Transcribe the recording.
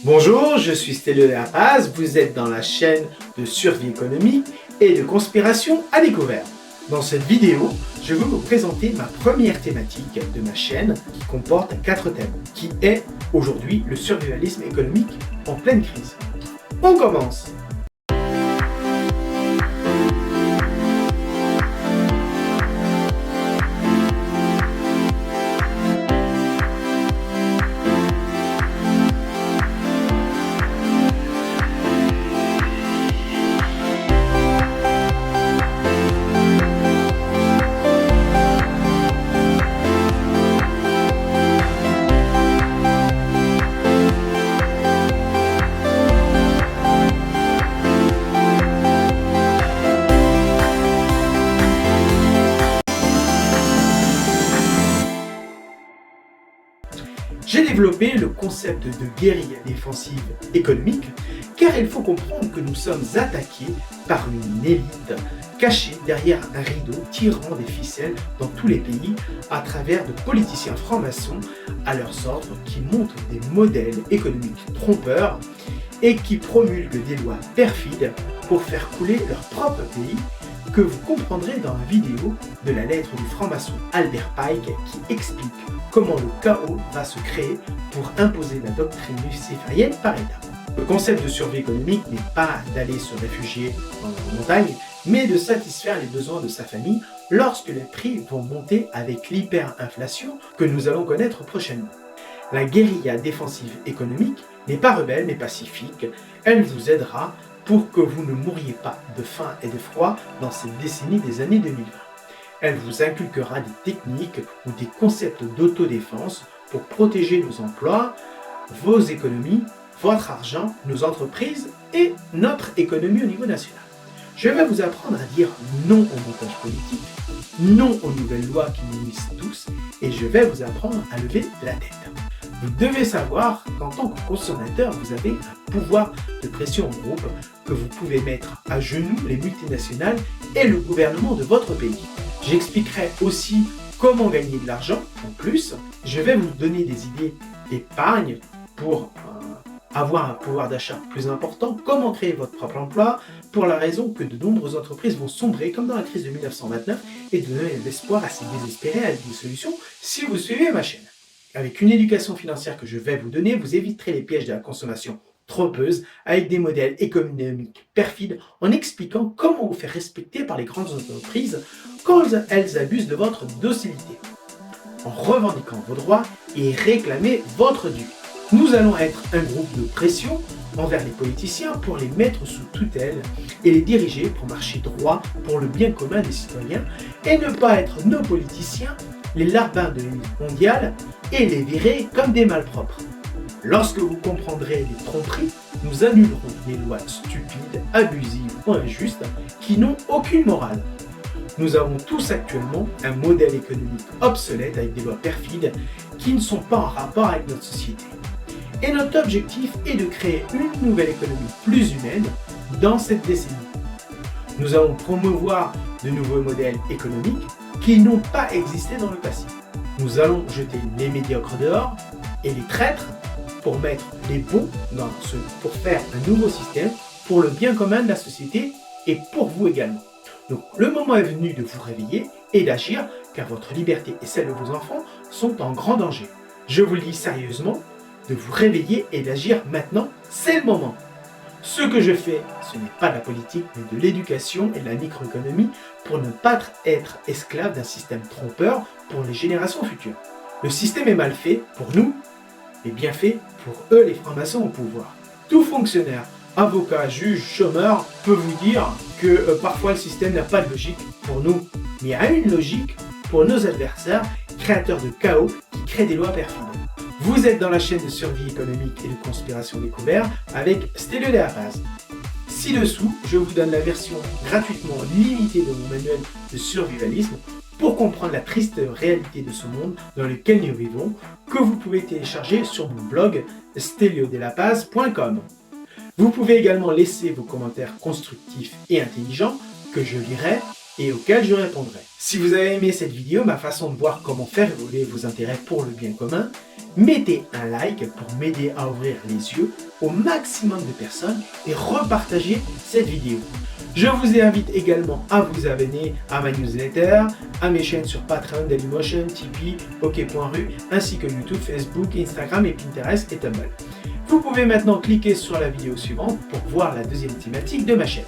Bonjour, je suis Stelio de la Paz, vous êtes dans la chaîne de survie économique et de conspiration à découvert. Dans cette vidéo, je vais vous présenter ma première thématique de ma chaîne qui comporte 4 thèmes, qui est aujourd'hui le survivalisme économique en pleine crise. On commence! J'ai développé le concept de guérilla défensive économique car il faut comprendre que nous sommes attaqués par une élite cachée derrière un rideau tirant des ficelles dans tous les pays à travers de politiciens francs-maçons à leurs ordres qui montrent des modèles économiques trompeurs et qui promulguent des lois perfides pour faire couler leur propre pays que vous comprendrez dans la vidéo de la lettre du franc-maçon Albert Pike qui explique comment le chaos va se créer pour imposer la doctrine luciférienne par étapes. Le concept de survie économique n'est pas d'aller se réfugier dans la montagne, mais de satisfaire les besoins de sa famille lorsque les prix vont monter avec l'hyperinflation que nous allons connaître prochainement. La guérilla défensive économique n'est pas rebelle mais pacifique, elle vous aidera pour que vous ne mouriez pas de faim et de froid dans cette décennie des années 2020. Elle vous inculquera des techniques ou des concepts d'autodéfense pour protéger nos emplois, vos économies, votre argent, nos entreprises et notre économie au niveau national. Je vais vous apprendre à dire non au montage politique, non aux nouvelles lois qui nous nuisent tous et je vais vous apprendre à lever la tête. Vous devez savoir qu'en tant que consommateur, vous avez un pouvoir de pression en groupe que vous pouvez mettre à genoux les multinationales et le gouvernement de votre pays. J'expliquerai aussi comment gagner de l'argent en plus. Je vais vous donner des idées d'épargne pour avoir un pouvoir d'achat plus important, comment créer votre propre emploi, pour la raison que de nombreuses entreprises vont sombrer comme dans la crise de 1929 et donner de l'espoir à ces désespérés avec des solutions si vous suivez ma chaîne. Avec une éducation financière que je vais vous donner, vous éviterez les pièges de la consommation trompeuse avec des modèles économiques perfides en expliquant comment vous faire respecter par les grandes entreprises quand elles abusent de votre docilité, en revendiquant vos droits et réclamer votre dû. Nous allons être un groupe de pression envers les politiciens pour les mettre sous tutelle et les diriger pour marcher droit pour le bien commun des citoyens et ne pas être nos politiciens les larbins de l'élite mondiale et les virer comme des malpropres. Lorsque vous comprendrez les tromperies, nous annulerons les lois stupides, abusives ou injustes qui n'ont aucune morale. Nous avons tous actuellement un modèle économique obsolète avec des lois perfides qui ne sont pas en rapport avec notre société. Et notre objectif est de créer une nouvelle économie plus humaine dans cette décennie. Nous allons promouvoir de nouveaux modèles économiques qui n'ont pas existé dans le passé. Nous allons jeter les médiocres dehors et les traîtres pour mettre les bons pour faire un nouveau système pour le bien commun de la société et pour vous également. Donc le moment est venu de vous réveiller et d'agir car votre liberté et celle de vos enfants sont en grand danger. Je vous le dis sérieusement, de vous réveiller et d'agir maintenant, c'est le moment. Ce que je fais, ce n'est pas de la politique, mais de l'éducation et de la microéconomie pour ne pas être esclave d'un système trompeur pour les générations futures. Le système est mal fait pour nous, mais bien fait pour eux les francs-maçons au pouvoir. Tout fonctionnaire, avocat, juge, chômeur peut vous dire que parfois le système n'a pas de logique pour nous, mais a une logique pour nos adversaires, créateurs de chaos qui créent des lois perfides. Vous êtes dans la chaîne de survie économique et de conspiration découvert avec Stelio de la Paz. Ci-dessous, je vous donne la version gratuitement limitée de mon manuel de survivalisme pour comprendre la triste réalité de ce monde dans lequel nous vivons, que vous pouvez télécharger sur mon blog steliodelapaz.com. Vous pouvez également laisser vos commentaires constructifs et intelligents que je lirai et auxquelles je répondrai. Si vous avez aimé cette vidéo, ma façon de voir comment faire évoluer vos intérêts pour le bien commun, mettez un like pour m'aider à ouvrir les yeux au maximum de personnes et repartagez cette vidéo. Je vous invite également à vous abonner à ma newsletter, à mes chaînes sur Patreon, Dailymotion, Tipeee, OK.ru, ainsi que YouTube, Facebook, Instagram et Pinterest et Tumblr. Vous pouvez maintenant cliquer sur la vidéo suivante pour voir la deuxième thématique de ma chaîne.